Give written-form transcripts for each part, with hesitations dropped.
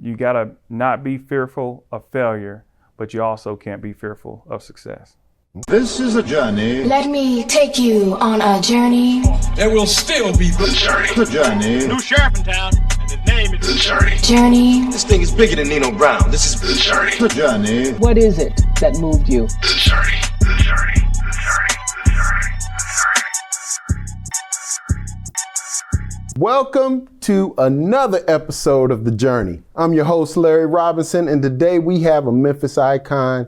you gotta not be fearful of failure, but you also can't be fearful of success. This is a journey. Let me take you on a journey. There will still be the journey. The journey. New sheriff in town, and his name is the journey. Journey. This thing is bigger than Nino Brown. This is the journey. The journey. What is it that moved you? The journey. The journey. The journey. The journey. Welcome to another episode of The Journey. I'm your host, Larry Robinson, and today we have a Memphis icon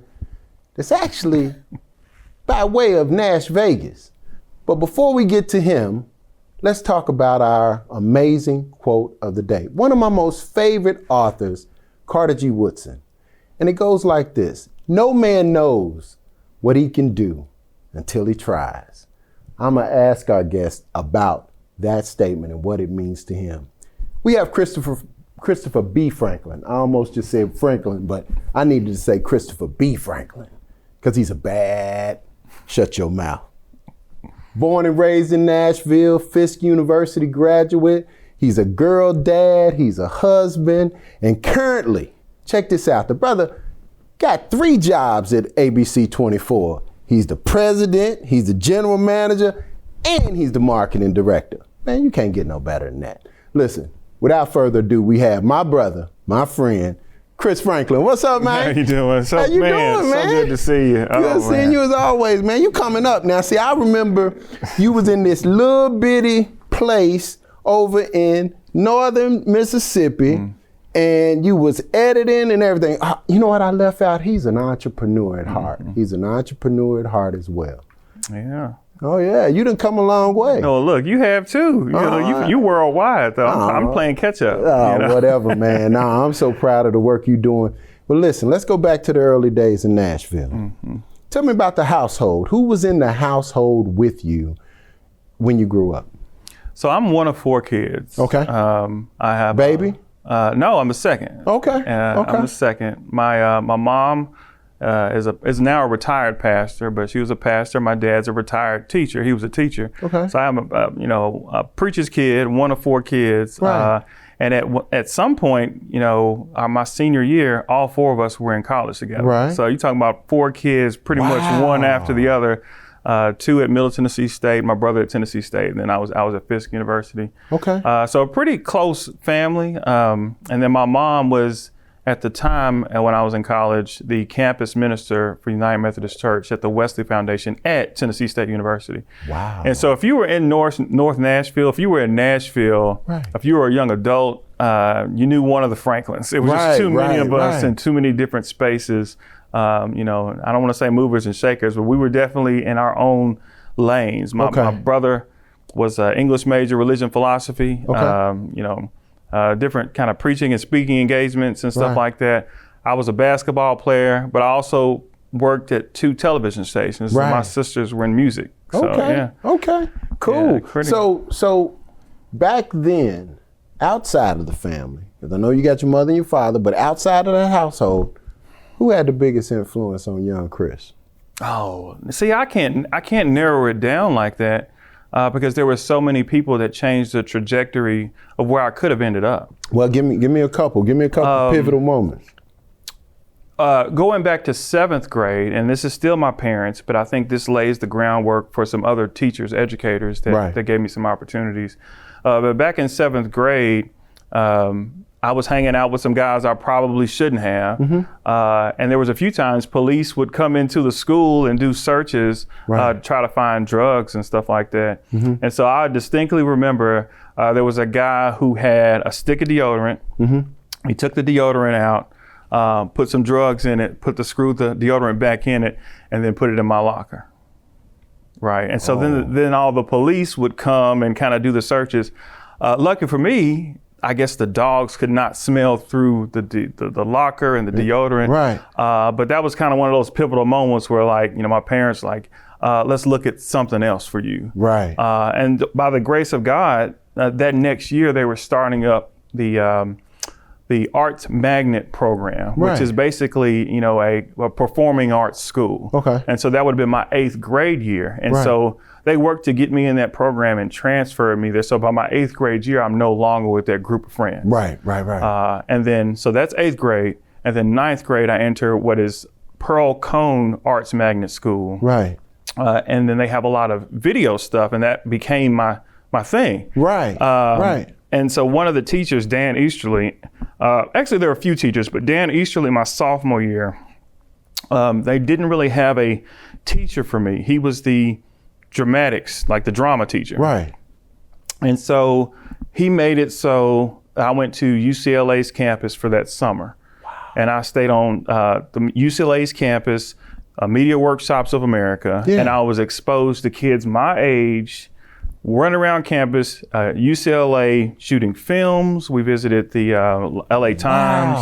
that's actually by way of Nash Vegas. But before we get to him, let's talk about our amazing quote of the day. One of my most favorite authors, Carter G. Woodson. And it goes like this: no man knows what he can do until he tries. I'm gonna ask our guest about that statement and what it means to him. We have Christopher B. Franklin. I almost just said Franklin, but I needed to say Christopher B. Franklin because he's a bad, shut your mouth. Born and raised in Nashville, Fisk University graduate. He's a girl dad, he's a husband, and currently, check this out, the brother got 3 jobs at ABC 24. He's the president, he's the general manager, and he's the marketing director. Man, you can't get no better than that. Listen, without further ado, we have my brother, my friend, Chris Franklin. What's up, man? How you doing? How you doing, man? So good to see you. Good seeing you as always, man. You coming up now. See, I remember you was in this little bitty place over in northern Mississippi, and you was editing and everything. You know what I left out? He's an entrepreneur at heart. He's an entrepreneur at heart as well. Yeah. Oh yeah, you done come a long way. Oh look, you have too. You worldwide though. I'm playing catch up. Whatever, man. Nah, I'm so proud of the work you're doing. But listen, let's go back to the early days in Nashville. Tell me about the household. Who was in the household with you when you grew up? So I'm one of 4 kids. Okay. I have baby. No, I'm the second. Okay. I'm the second. My mom is now a retired pastor, but she was a pastor. My dad's a retired teacher. He was a teacher. Okay. So I'm a preacher's kid, one of 4 kids. Right. And at some point, my senior year, all 4 of us were in college together. Right. So you're talking about 4 kids, pretty much one after the other. 2 at Middle Tennessee State, my brother at Tennessee State, and then I was at Fisk University. Okay. So a pretty close family. And then my mom was, at the time, when I was in college, the campus minister for United Methodist Church at the Wesley Foundation at Tennessee State University. Wow. And so if you were in North Nashville, if you were in Nashville, right. if you were a young adult, you knew one of the Franklins. It was just too many of us in too many different spaces. I don't want to say movers and shakers, but we were definitely in our own lanes. My brother was an English major, religion philosophy. Okay. Different kind of preaching and speaking engagements and stuff like that. I was a basketball player, but I also worked at 2 television stations. Right. My sisters were in music. So, Okay. Cool. Yeah, so back then, outside of the family, because I know you got your mother and your father, but outside of the household, who had the biggest influence on young Chris? Oh, see, I can't narrow it down like that. Because there were so many people that changed the trajectory of where I could have ended up. Well, give me a couple. Give me a couple pivotal moments. Going back to 7th grade, and this is still my parents, but I think this lays the groundwork for some other teachers, educators that gave me some opportunities. But back in 7th grade, I was hanging out with some guys I probably shouldn't have. And there was a few times police would come into the school and do searches to try to find drugs and stuff like that. And so I distinctly remember there was a guy who had a stick of deodorant. He took the deodorant out, put some drugs in it, the deodorant back in it, and then put it in my locker. Right. And so then all the police would come and kind of do the searches. Lucky for me, I guess the dogs could not smell through the locker and the deodorant. Right. But that was kind of one of those pivotal moments where, my parents let's look at something else for you. Right. And by the grace of God, that next year they were starting up the the Arts Magnet program, Right. which is basically, you know, a performing arts school. Okay. And so that would have been my 8th grade year. And Right. so they worked to get me in that program and transferred me there. So by my 8th grade year, I'm no longer with that group of friends. Right. And then, so that's 8th grade. And then 9th grade, I enter what is Pearl Cone Arts Magnet School. Right. And then they have a lot of video stuff, and that became my thing. Right. Right. And so one of the teachers, Dan Easterly, actually there were a few teachers, but Dan Easterly, my sophomore year, they didn't really have a teacher for me. He was the dramatics, like the drama teacher. Right. And so he made it so I went to UCLA's campus for that summer. Wow. And I stayed on the UCLA's campus, Media Workshops of America, and I was exposed to kids my age, running around campus, UCLA, shooting films. We visited the LA Times,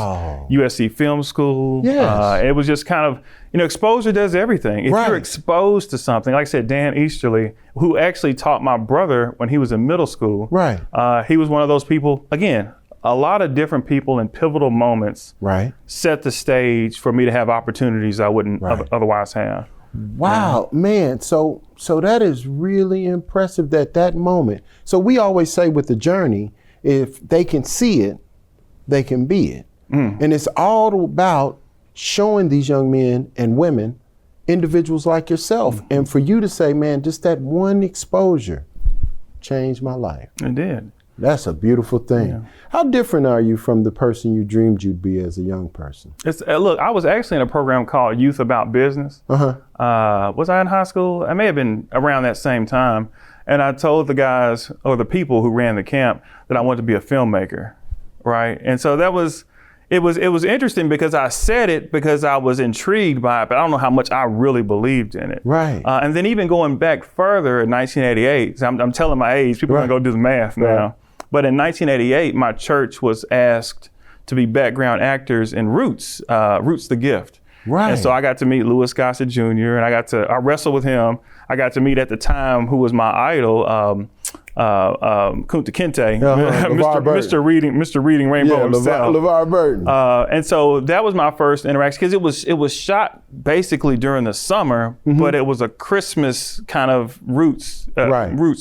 USC Film School. Yes. It was just kind of, you know, exposure does everything. If you're exposed to something, like I said, Dan Easterly, who actually taught my brother when he was in middle school. Right. He was one of those people, again, a lot of different people in pivotal moments set the stage for me to have opportunities I wouldn't otherwise have. Wow, man. So that is really impressive that moment. So we always say with the journey, if they can see it, they can be it. And it's all about showing these young men and women, individuals like yourself. And for you to say, man, just that one exposure changed my life. It did. That's a beautiful thing. Yeah. How different are you from the person you dreamed you'd be as a young person? Look, I was actually in a program called Youth About Business. Was I in high school? I may have been around that same time. And I told the guys, or the people who ran the camp, that I wanted to be a filmmaker, right? And so it was interesting because I said it because I was intrigued by it, but I don't know how much I really believed in it. Right. And then even going back further in 1988, so I'm telling my age, people are gonna go do the math now. But in 1988, my church was asked to be background actors in Roots, Roots the Gift. Right. And so I got to meet Louis Gossett Jr. and I wrestled with him. I got to meet at the time who was my idol, Kunta Kinte, Mr. Reading Rainbow himself. LeVar Burton. And so that was my first interaction because it was shot basically during the summer, but it was a Christmas kind of Roots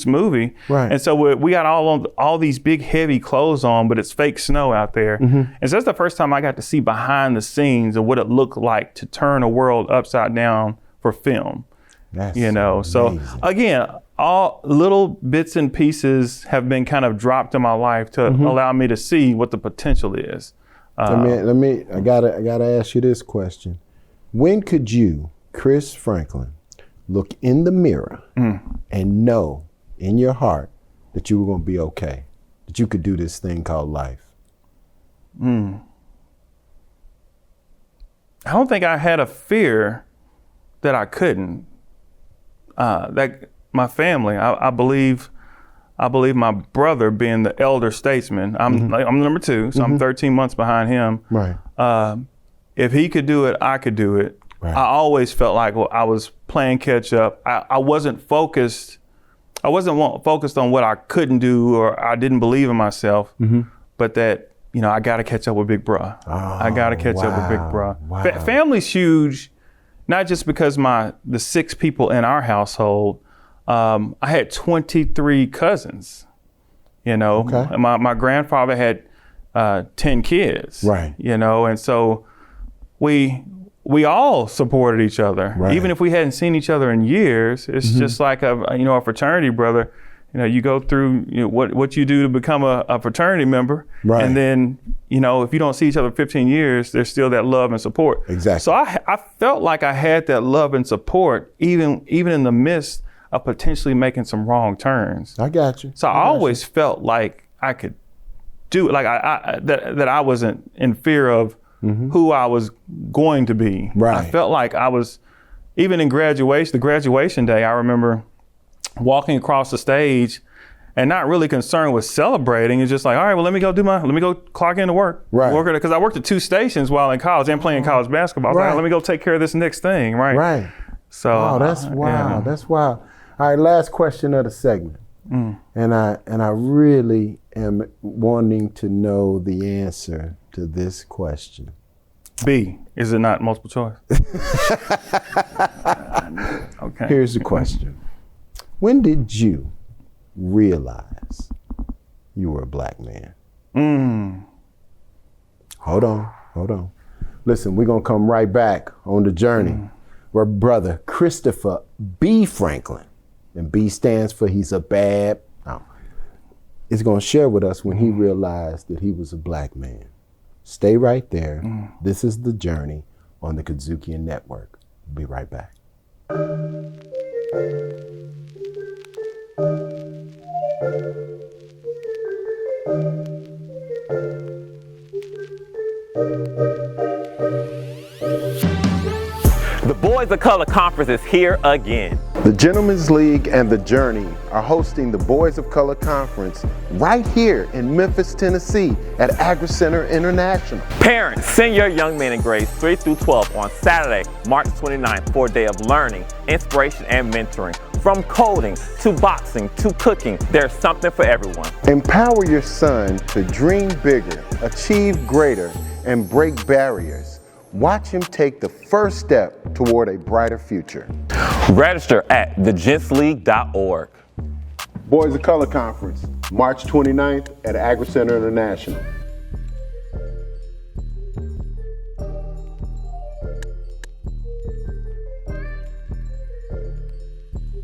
movie. Right. And so we got all these big heavy clothes on, but it's fake snow out there. And so that's the first time I got to see behind the scenes of what it looked like to turn a world upside down for film. That's amazing. So again, all little bits and pieces have been kind of dropped in my life to allow me to see what the potential is. I gotta ask you this question. When could you, Chris Franklin, look in the mirror and know in your heart that you were gonna be okay, that you could do this thing called life? I don't think I had a fear that I couldn't. That my family, I believe my brother being the elder statesman, I'm number 2, so I'm 13 months behind him. Right. If he could do it, I could do it. Right. I always felt like I was playing catch up. I wasn't focused on what I couldn't do or I didn't believe in myself, but that, you know, I got to catch up with Big Bruh. I got to catch up with Big Bruh. Wow. Family's huge. Not just because the 6 people in our household, I had 23 cousins, you know. Okay. My grandfather had 10 kids, right? You know, and so we all supported each other, right. Even if we hadn't seen each other in years. It's just like a fraternity brother. You know, you go through what you do to become a fraternity member, right. And then, you know, if you don't see each other 15 years, there's still that love and support. Exactly. So I felt like I had that love and support, even in the midst of potentially making some wrong turns. I got you. So I always felt like I could do it, like that I wasn't in fear of who I was going to be. Right. I felt like I was, even in the graduation day, I remember walking across the stage and not really concerned with celebrating. It's just like, all right, well, let me go clock into work. Right. Because I worked at 2 stations while in college and playing college basketball. Right. Like, let me go take care of this next thing. Right. Right. So that's wild. Yeah. That's wild. All right, last question of the segment. And I really am wanting to know the answer to this question? B. Is it not multiple choice? Okay. Here's the question. When did you realize you were a black man? Hold on. Listen, we're going to come right back on the journey where brother Christopher B. Franklin, and B stands for he's a bad, is going to share with us when he realized that he was a black man. Stay right there. This is The Journey on the Kazukian Network. We'll be right back. The Boys of Color Conference is here again. The Gentlemen's League and The Journey are hosting the Boys of Color Conference right here in Memphis, Tennessee at Agri Center International. Parents, send your young men in grades 3 through 12 on Saturday, March 29th for a day of learning, inspiration, and mentoring. From coding to boxing to cooking, there's something for everyone. Empower your son to dream bigger, achieve greater, and break barriers. Watch him take the first step toward a brighter future. Register at thegentsleague.org. Boys of Color Conference, March 29th at Agri Center International.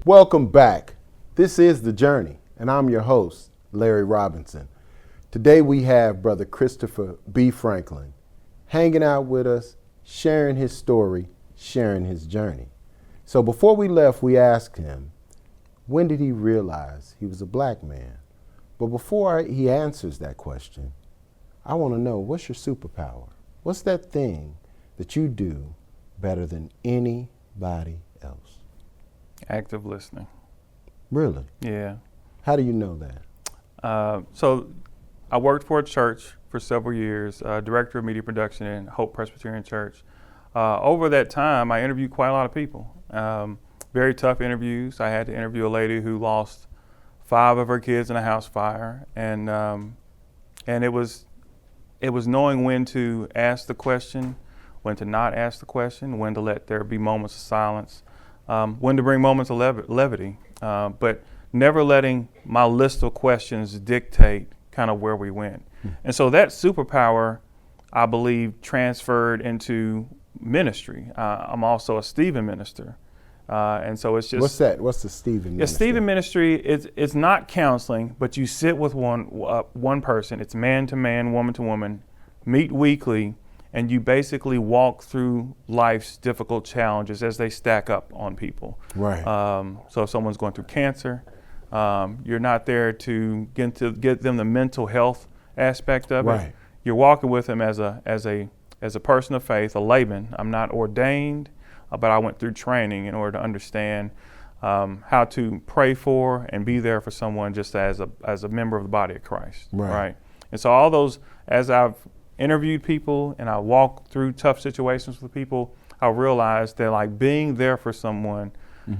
Welcome back. This is The Journey, and I'm your host, Larry Robinson. Today we have Brother Christopher B. Franklin hanging out with us, sharing his story, sharing his journey. So before we left, we asked him, when did he realize he was a black man? But before he answers that question, I want to know, what's your superpower? What's that thing that you do better than anybody else? Active listening. Really? Yeah. How do you know that? So I worked for a church for several years, director of media production in Hope Presbyterian Church. Over that time, I interviewed quite a lot of people. Very tough interviews. I had to interview a lady who lost 5 of her kids in a house fire, and it was knowing when to ask the question, when to not ask the question, when to let there be moments of silence, when to bring moments of levity, but never letting my list of questions dictate kind of where we went. And so that superpower, I believe, transferred into ministry. I'm also a Stephen minister. And so it's just... What's that? What's the Stephen ministry? Yeah, Stephen ministry, it's not counseling, but you sit with one person. It's man to man, woman to woman, meet weekly, and you basically walk through life's difficult challenges as they stack up on people. Right. So if someone's going through cancer, you're not there to get them the mental health aspect of Right. it. You're walking with them as a person of faith, a layman. I'm not ordained, but I went through training in order to understand how to pray for and be there for someone just as a member of the body of Christ. Right. And so all those, as I've interviewed people and I walk through tough situations with people, I realized that like being there for someone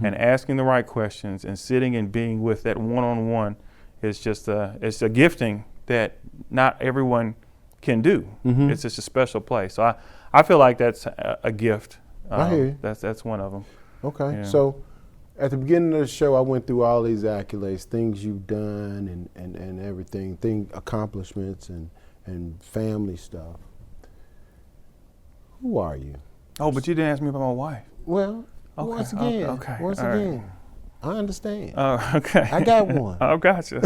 and asking the right questions and sitting and being with that one-on-one is just it's a gifting that not everyone can do. It's just a special place. So I feel like that's a gift. I hear you. That's one of them. Okay. Yeah. So at the beginning of the show, I went through all these accolades, things you've done and everything, accomplishments and family stuff. Who are you? Oh, but you didn't ask me about my wife. Well, Okay, once again, okay, once all right. again, I understand. Oh, okay. I got one. Oh, gotcha.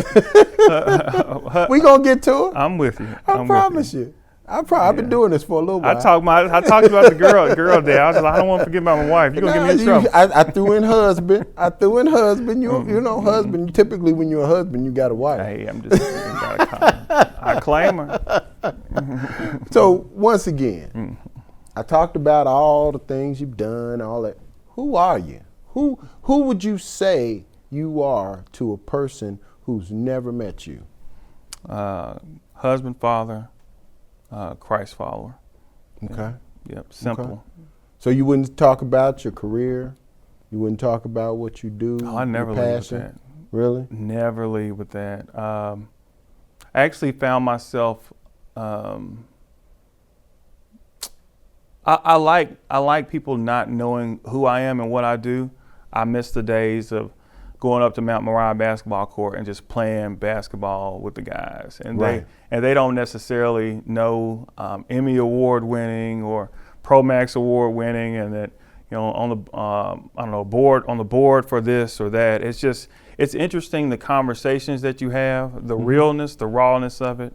We gonna get to it. I'm with you. I promise you. I've been doing this for a little while. I talked about the girl day. I was like, I don't want to forget about my wife. You're going to get me in trouble. I threw in husband. You know, husband. Typically, when you're a husband, you got a wife. Hey, I'm just I claim her. So once again, I talked about all the things you've done, all that. Who are you? Who would you say you are to a person who's never met you? Husband, father, Christ follower. Okay. Yep, simple. Okay. So you wouldn't talk about your career? You wouldn't talk about what you do? Oh, I never lead with that. Really? Never lead with that. I actually found myself I like people not knowing who I am and what I do. I miss the days of going up to Mount Moriah basketball court and just playing basketball with the guys, and they don't necessarily know Emmy Award winning or Pro Max Award winning, and that on the board for this or that. It's interesting, the conversations that you have, the realness, the rawness of it,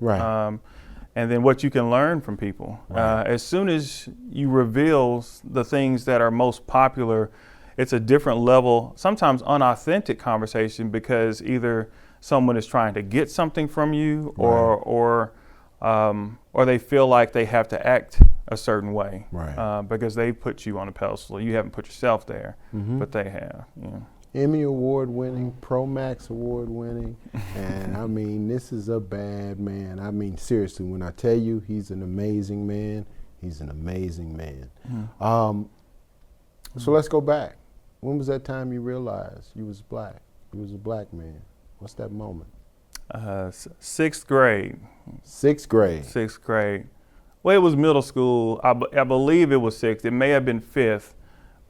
and then what you can learn from people. As soon as you reveal the things that are most popular, it's a different level, sometimes unauthentic conversation, because either someone is trying to get something from you, or they feel like they have to act a certain way, because they put you on a pedestal. You haven't put yourself there, but they have. Emmy Award winning, Pro Max Award winning, and I mean, this is a bad man. I mean, seriously, when I tell you he's an amazing man, he's an amazing man. So let's go back. When was that time you realized you was black? You was a black man. What's that moment? Sixth grade. Sixth grade. Sixth grade. Well, it was middle school. I believe it was sixth. It may have been fifth.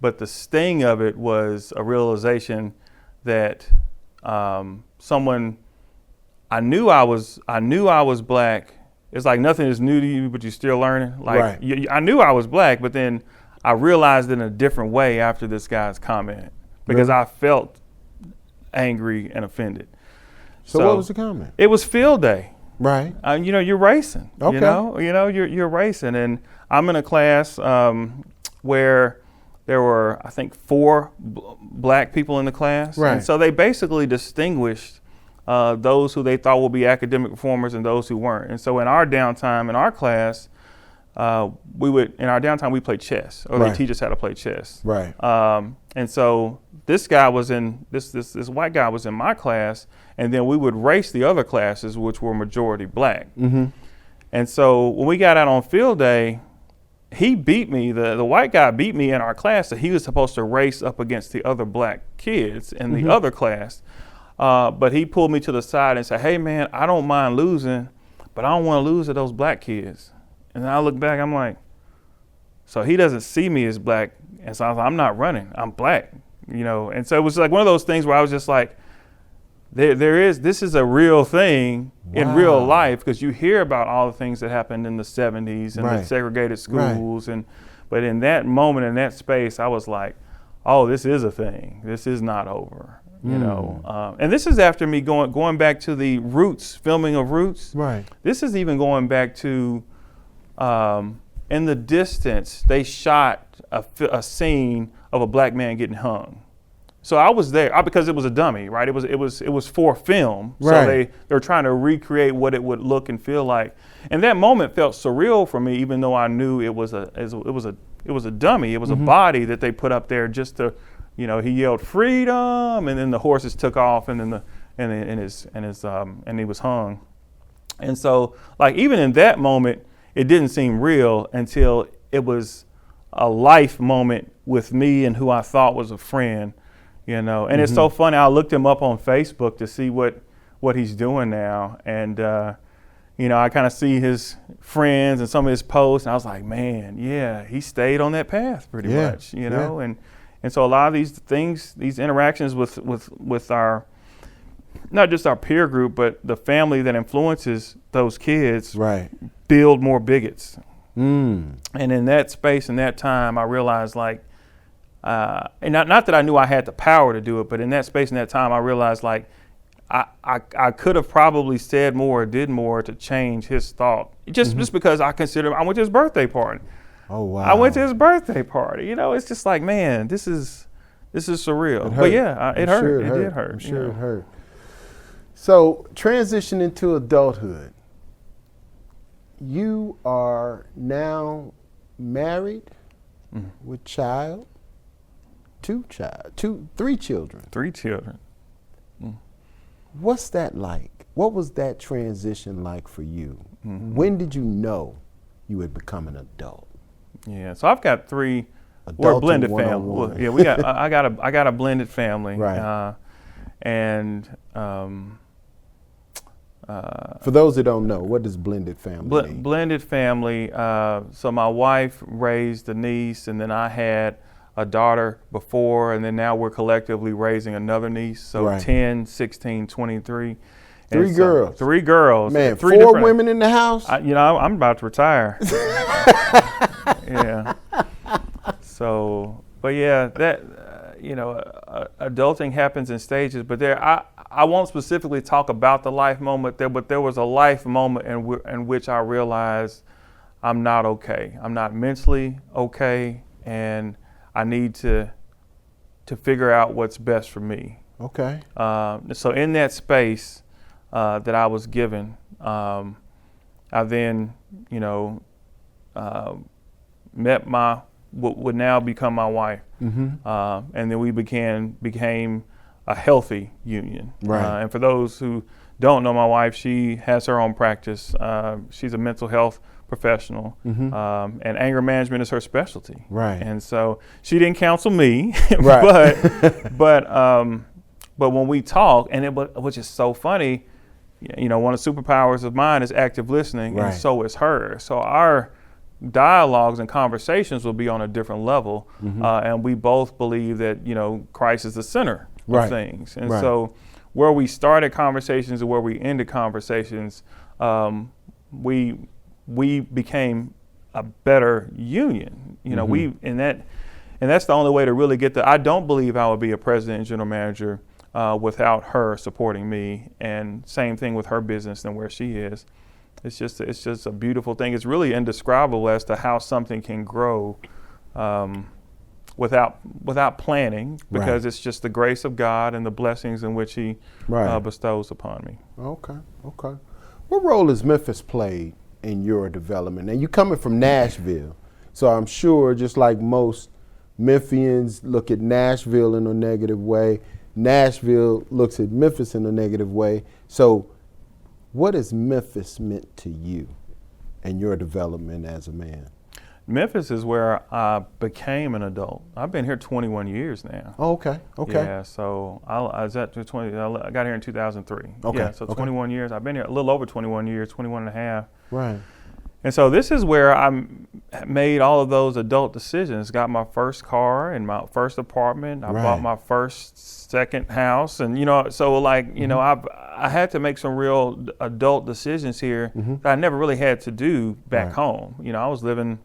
But the sting of it was a realization that someone, I knew I was black. It's like nothing is new to you, but you're still learning. Like I knew I was black, but then I realized it in a different way after this guy's comment, because I felt angry and offended. So what was the comment? It was field day. Right. You're racing. Okay. You're racing, and I'm in a class where there were, I think, 4 black people in the class. Right. And so they basically distinguished those who they thought would be academic performers and those who weren't. And so in our downtime, in our class, we played chess, or they teach us how to play chess. Right. And so this guy was in, this white guy was in my class, and then we would race the other classes, which were majority black. And so when we got out on field day, he beat me, the white guy beat me in our class, that he was supposed to race up against the other black kids in the other class. But he pulled me to the side and said, "Hey man, I don't mind losing, but I don't want to lose to those black kids." And then I look back, I'm like, so he doesn't see me as black. And so I was like, I'm not running, I'm black, And so it was like one of those things where I was just like, this is a real thing in real life, because you hear about all the things that happened in the 70s and the segregated schools, but in that moment, in that space, I was like, oh, this is a thing. This is not over, and this is after me going back to the Roots, filming of Roots. Right. This is even going back to, in the distance, they shot a scene of a black man getting hung. So I was there because it was a dummy, right? It was for film. So they were trying to recreate what it would look and feel like. And that moment felt surreal for me, even though I knew it was a dummy. It was a body that they put up there just to, he yelled freedom, and then the horses took off, and then and he was hung. And so, like, even in that moment, it didn't seem real until it was a life moment with me and who I thought was a friend. And it's so funny. I looked him up on Facebook to see what he's doing now, and I kind of see his friends and some of his posts, and I was like, man, yeah, he stayed on that path pretty much, and so a lot of these things, these interactions with our, not just our peer group, but the family that influences those kids, build more bigots. And in that space, in that time, I realized, like, and not that I knew I had the power to do it, but in that space, in that time, I realized, like, I could have probably said more or did more to change his thought. Just because I went to his birthday party. Oh wow! I went to his birthday party. It's just like, man, this is surreal. But yeah, it hurt. Sure it did hurt. I'm sure it hurt. So transition into adulthood. You are now married with child. 3 children. 3 children. What's that like? What was that transition like for you? When did you know you had become an adult? Yeah, so I've got 3. We're a blended family. Well, yeah, we got. I got a blended family. Right. For those that don't know, what does blended family mean? Blended family. So my wife raised a niece, and then I had a daughter before, and then now we're collectively raising another niece. So Right. 10, 16, 23. Three girls. 3 girls. Man, Three 4 different- women in the house? I'm about to retire. Yeah. So, but yeah, that adulting happens in stages. But I won't specifically talk about the life moment there, but there was a life moment in which I realized I'm not okay. I'm not mentally okay, and I need to figure out what's best for me. Okay. So in that space that I was given, I then, met what would now become my wife, and then we became a healthy union. Right. And for those who don't know my wife, she has her own practice. She's a mental health professional, and anger management is her specialty. Right. And so she didn't counsel me, Right. but when we talk, which is so funny, one of the superpowers of mine is active listening, Right. and so is hers. So our dialogues and conversations will be on a different level, and we both believe that Christ is the center Right. of things. And Right. so where we started conversations and where we ended conversations, we became a better union. And that's the only way to really get I don't believe I would be a president and general manager without her supporting me, and same thing with her business and where she is. It's just a beautiful thing. It's really indescribable as to how something can grow without planning, because Right. it's just the grace of God and the blessings in which He Right. bestows upon me. Okay. What role has Memphis played in your development? Now, you coming from Nashville, so I'm sure just like most Memphians look at Nashville in a negative way, Nashville looks at Memphis in a negative way. So what has Memphis meant to you and your development as a man? Memphis is where I became an adult. I've been here 21 years now. Oh, okay. Yeah, so I was at 20. I got here in 2003. Okay, Yeah, so 21 years. I've been here a little over 21 years, 21 and a half. Right. And so this is where I made all of those adult decisions. Got my first car and my first apartment. I Right. bought my second house, and I had to make some real adult decisions here that I never really had to do back Right. home. I was living.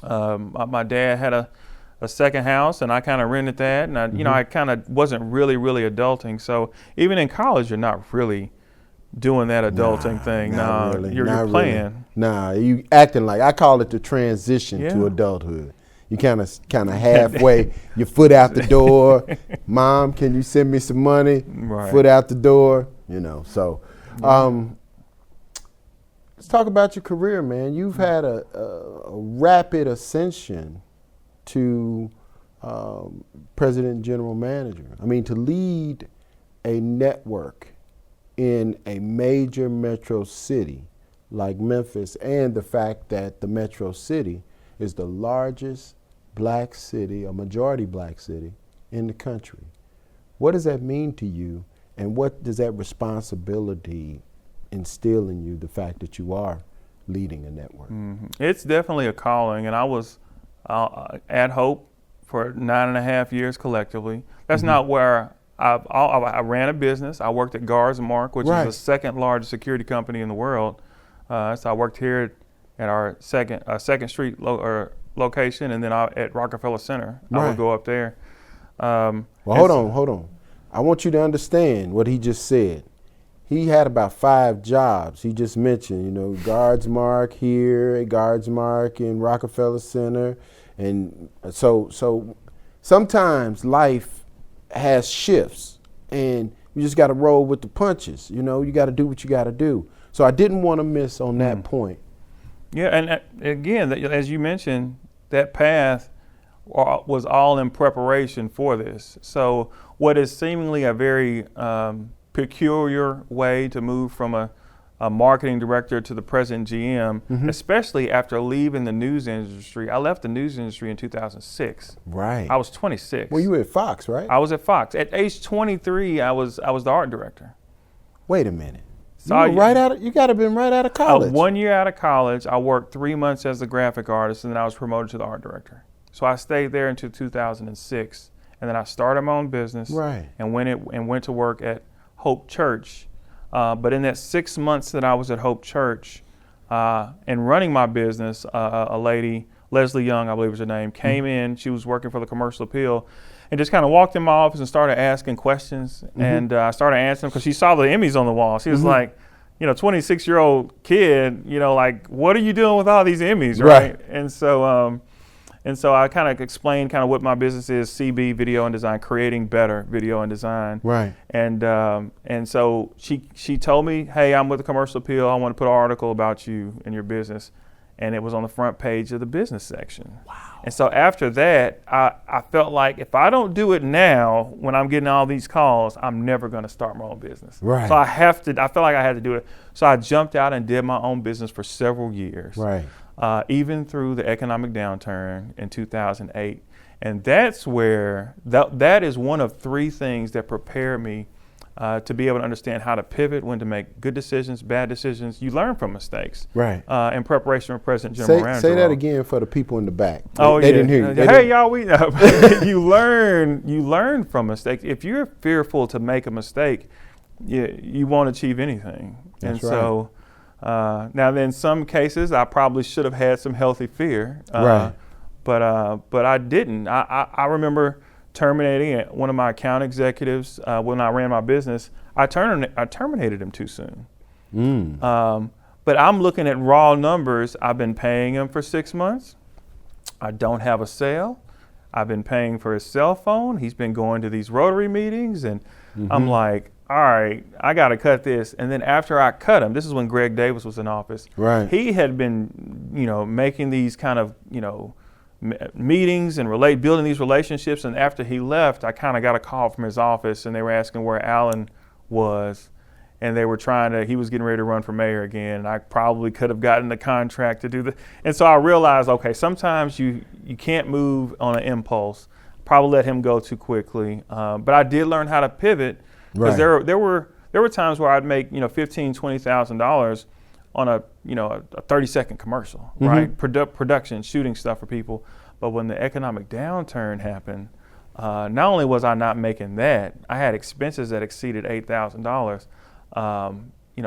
My dad had a second house, and I kind of rented that, and I kind of wasn't really adulting. So even in college, you're not really doing that adulting thing. Not No, really, you're not playing. really. Nah, you acting like, I call it the transition Yeah. to adulthood. You kind of halfway, your foot out the door. Mom, can you send me some money? Right. Foot out the door. So let's talk about your career, man. You've had a rapid ascension to president and general manager. I mean, to lead a network in a major metro city like Memphis, and the fact that the metro city is the largest black city, a majority black city in the country. What does that mean to you, and what does that responsibility instill in you, the fact that you are leading a network? It's definitely a calling, and I was at Hope for 9.5 years collectively. That's not where I ran a business. I worked at Guards Mark, which Right. is the second largest security company in the world. So I worked here at our Second Street location, and then at Rockefeller Center. I Right. would go up there. Well, hold on. I want you to understand what he just said. He had about 5 jobs. He just mentioned, Guards Mark here, Guards Mark in Rockefeller Center. And so sometimes life has shifts, and you just got to roll with the punches. You got to do what you got to do. So I didn't want to miss on that point. Yeah, and again, as you mentioned, that path was all in preparation for this. So what is seemingly a very peculiar way to move from a marketing director to the president GM, especially after leaving the news industry. I left the news industry in 2006. Right. I was 26. Well, you were at Fox, right? I was at Fox. At age 23, I was the art director. Wait a minute. So you got to have been right out of college. 1 year out of college, I worked 3 months as a graphic artist, and then I was promoted to the art director. So I stayed there until 2006, and then I started my own business. Right. And went to work at Hope Church. But in that 6 months that I was at Hope Church, and running my business, a lady, Leslie Young, I believe was her name, came in. She was working for the Commercial Appeal, and just kind of walked in my office and started asking questions. And I started answering because she saw the Emmys on the wall. She was like, 26-year-old kid, like, what are you doing with all these Emmys, right? And so I kind of explained kind of what my business is, CB, video and design, creating better video and design. Right. And so she told me, hey, I'm with the Commercial Appeal. I want to put an article about you and your business. And it was on the front page of the business section. Wow. And so after that, I felt like if I don't do it now, when I'm getting all these calls, I'm never going to start my own business. Right. So I felt like I had to do it. So I jumped out and did my own business for several years. Right. Even through the economic downturn in 2008. And that's where, that is one of three things that prepared me to be able to understand how to pivot, when to make good decisions, bad decisions. You learn from mistakes. Right. In preparation for President General Manager. Say that again for the people in the back. They didn't hear you. Hey, y'all, we know. You learn from mistakes. If you're fearful to make a mistake, you won't achieve anything. That's and right. so, now, in some cases, I probably should have had some healthy fear, right. But I didn't. I remember terminating one of my account executives when I ran my business. I terminated him too soon. But I'm looking at raw numbers. I've been paying him for 6 months. I don't have a sale. I've been paying for his cell phone. He's been going to these Rotary meetings, and I'm like, all right, I got to cut this. And then after I cut him, this is when Greg Davis was in office. Right. He had been, making these kind of, meetings and building these relationships. And after he left, I kind of got a call from his office, and they were asking where Alan was. And they were he was getting ready to run for mayor again. And I probably could have gotten the contract to do that. And so I realized, okay, sometimes you can't move on an impulse. Probably let him go too quickly. But I did learn how to pivot. Because there were times where I'd make $15,000, $20,000 on a 30-second commercial, right? Production, shooting stuff for people. But when the economic downturn happened, not only was I not making that, I had expenses that exceeded $8,000,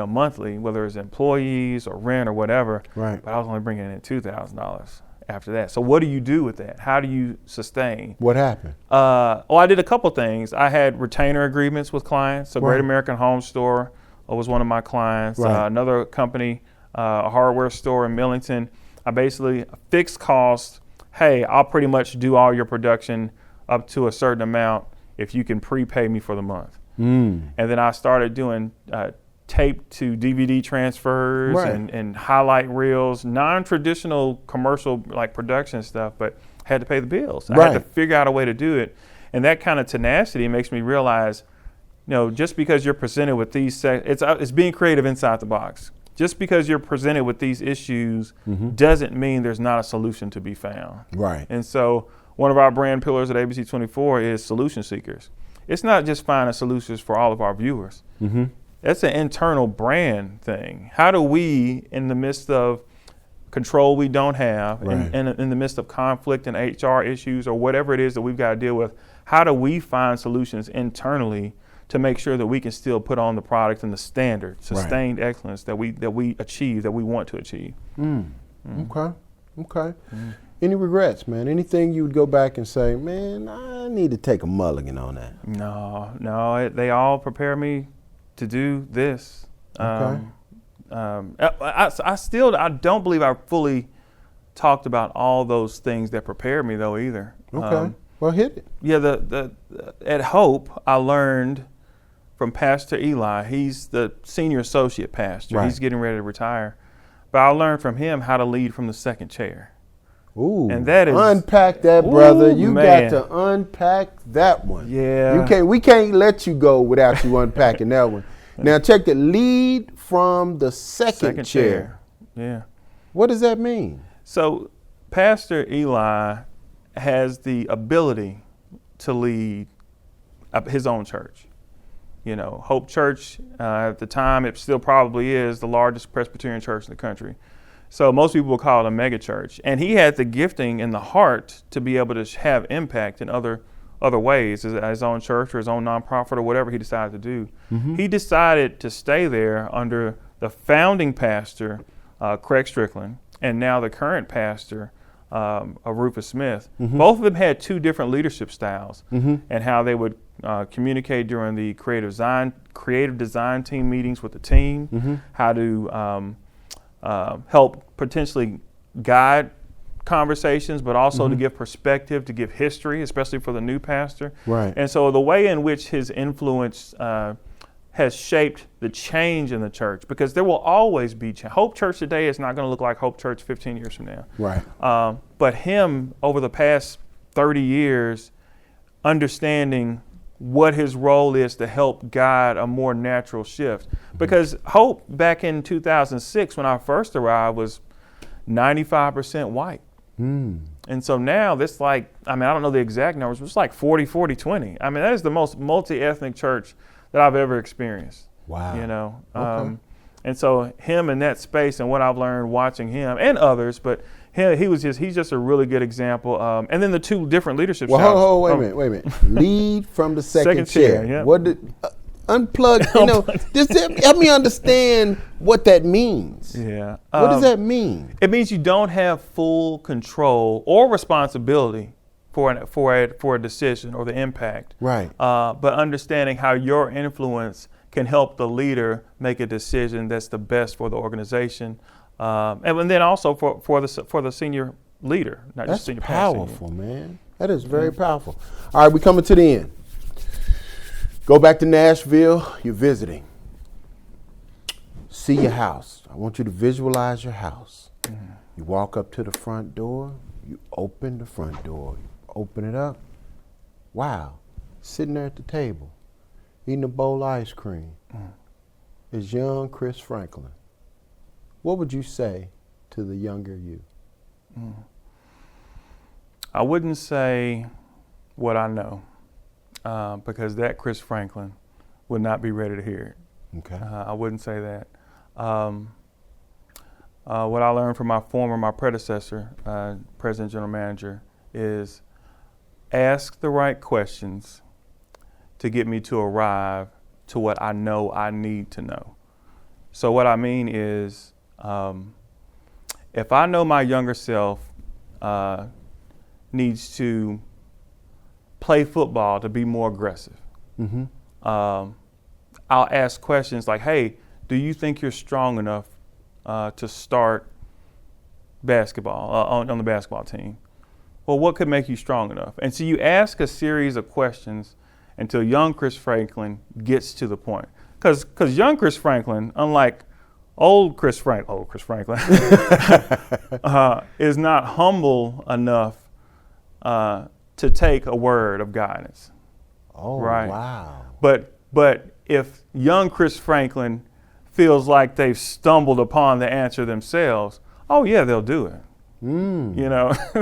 monthly, whether it's employees or rent or whatever. Right. But I was only bringing in $2,000 after that. So what do you do with that? How do you sustain? What happened? I did a couple things. I had retainer agreements with clients. So Right. Great American Home Store was one of my clients. Right. Another company, a hardware store in Millington. I basically fixed cost. Hey, I'll pretty much do all your production up to a certain amount if you can prepay me for the month. And then I started doing tape to DVD transfers Right. and highlight reels, non-traditional commercial like production stuff, but had to pay the bills. I had to figure out a way to do it. And that kind of tenacity makes me realize, just because you're presented with these, it's being creative inside the box. Just because you're presented with these issues doesn't mean there's not a solution to be found. Right. And so one of our brand pillars at ABC 24 is solution seekers. It's not just finding solutions for all of our viewers. That's an internal brand thing. How do we, in the midst of control we don't have, Right. in the midst of conflict and HR issues or whatever it is that we've got to deal with, how do we find solutions internally to make sure that we can still put on the product and the standard, sustained excellence that we achieve, that we want to achieve? Okay. Any regrets, man? Anything you would go back and say, man, I need to take a mulligan on that? No, they all prepare me to do this. Okay. I don't believe I fully talked about all those things that prepared me though either. Okay. Well, hit it. Yeah, at Hope, I learned from Pastor Eli. He's the senior associate pastor. Right. He's getting ready to retire. But I learned from him how to lead from the second chair. Ooh. And that is unpack that, brother. Ooh, You man. got to unpack that one. Yeah. We can't let you go without you unpacking that one. Now check the lead from the second chair. Yeah. What does that mean? So Pastor Eli has the ability to lead his own church. Hope Church, at the time, it still probably is the largest Presbyterian church in the country. So most people will call it a mega church. And he had the gifting and the heart to be able to have impact in other ways, his own church or his own nonprofit or whatever he decided to do. Mm-hmm. He decided to stay there under the founding pastor, Craig Strickland, and now the current pastor, Rufus Smith. Mm-hmm. Both of them had two different leadership styles, mm-hmm. and how they would communicate during the creative design team meetings with the team, mm-hmm. how to help potentially guide conversations, but also to give perspective, to give history, especially for the new pastor. Right. And so the way in which his influence has shaped the change in the church, because there will always be change. Hope Church today is not going to look like Hope Church 15 years from now. Right. But him, over the past 30 years, understanding what his role is to help guide a more natural shift. Because Hope, back in 2006, when I first arrived, was 95% white. Mm. And so now it's like, I don't know the exact numbers, but it's like 40-40-20. That is the most multi-ethnic church that I've ever experienced. Wow. Okay. And so him in that space, and what I've learned watching him and others, but he's just a really good example. And then the two different leadership styles. Wait a minute. Lead from the second chair. Yeah. What did unplug? Just help me understand what that means. Yeah. What does that mean? It means you don't have full control or responsibility for a decision or the impact. Right. But understanding how your influence can help the leader make a decision that's the best for the organization, and then also for the senior leader, not just senior pastor. That's powerful, man. That is very powerful. All right, we're coming to the end. Go back to Nashville. You're visiting. See your house. I want you to visualize your house. Mm-hmm. You walk up to the front door. You open the front door. You open it up. Wow. Sitting there at the table, eating a bowl of ice cream, is young Chris Franklin. What would you say to the younger you? I wouldn't say what I know, because that Chris Franklin would not be ready to hear it. Okay. I wouldn't say that. What I learned from my predecessor, president, general manager, is ask the right questions to get me to arrive to what I know I need to know. So what I mean is, if I know my younger self needs to play football to be more aggressive, mm-hmm. I'll ask questions like, hey, do you think you're strong enough to start basketball on the basketball team? Well, what could make you strong enough? And so you ask a series of questions until young Chris Franklin gets to the point. Because young Chris Franklin, unlike old Chris Franklin, is not humble enough to take a word of guidance. Oh, right? Wow. But if young Chris Franklin feels like they've stumbled upon the answer themselves, oh yeah, they'll do it.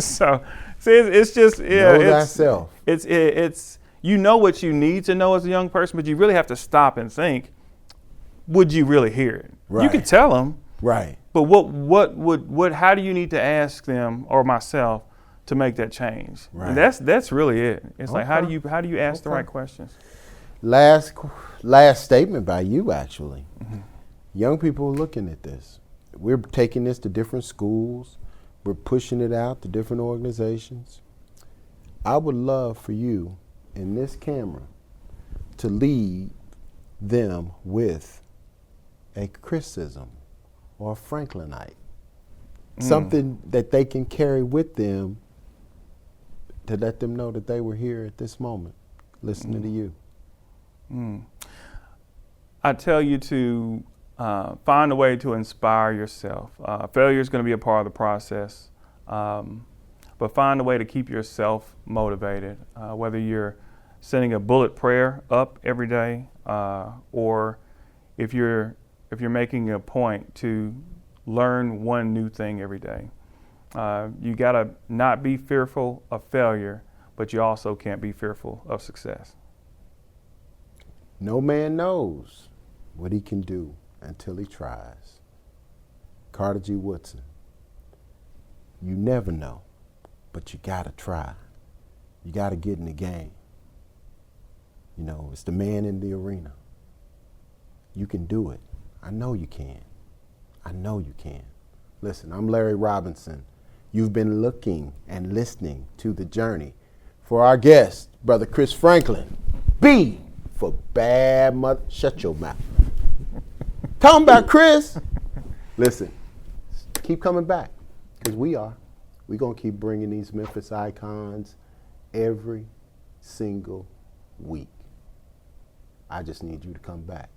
So it's just know thyself. It's you know what you need to know as a young person, but you really have to stop and think, would you really hear it? Right. You could tell them, right? But how do you need to ask them or myself to make that change? Right. And that's really it. It's like how do you ask the right questions? Last statement by you, actually. Mm-hmm. Young people are looking at this. We're taking this to different schools. We're pushing it out to different organizations. I would love for you in this camera to lead them with a criticism or a Franklinite. Something that they can carry with them to let them know that they were here at this moment listening to you. I tell you to find a way to inspire yourself. Failure is going to be a part of the process, but find a way to keep yourself motivated, whether you're sending a bullet prayer up every day, or if you're making a point to learn one new thing every day. You gotta not be fearful of failure, but you also can't be fearful of success. No man knows what he can do until he tries. Carter G. Woodson. You never know, but you gotta try. You gotta get in the game. You know, it's the man in the arena. You can do it. I know you can. I know you can. Listen, I'm Larry Robinson. You've been looking and listening to The Journey. For our guest, Brother Chris Franklin, B for bad mother. Shut your mouth. Talking about Chris. Listen, keep coming back, because we're going to keep bringing these Memphis icons every single week. I just need you to come back.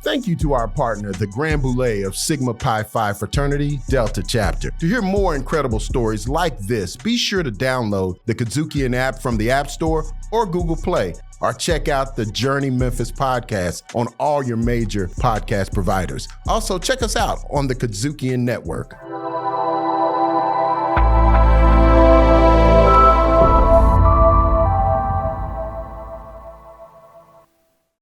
Thank you to our partner, the Grand Boulé of Sigma Pi Phi Fraternity, Delta Chapter. To hear more incredible stories like this, be sure to download the Kazukian app from the App Store or Google Play, or check out the Journey Memphis podcast on all your major podcast providers. Also, check us out on the Kazukian Network.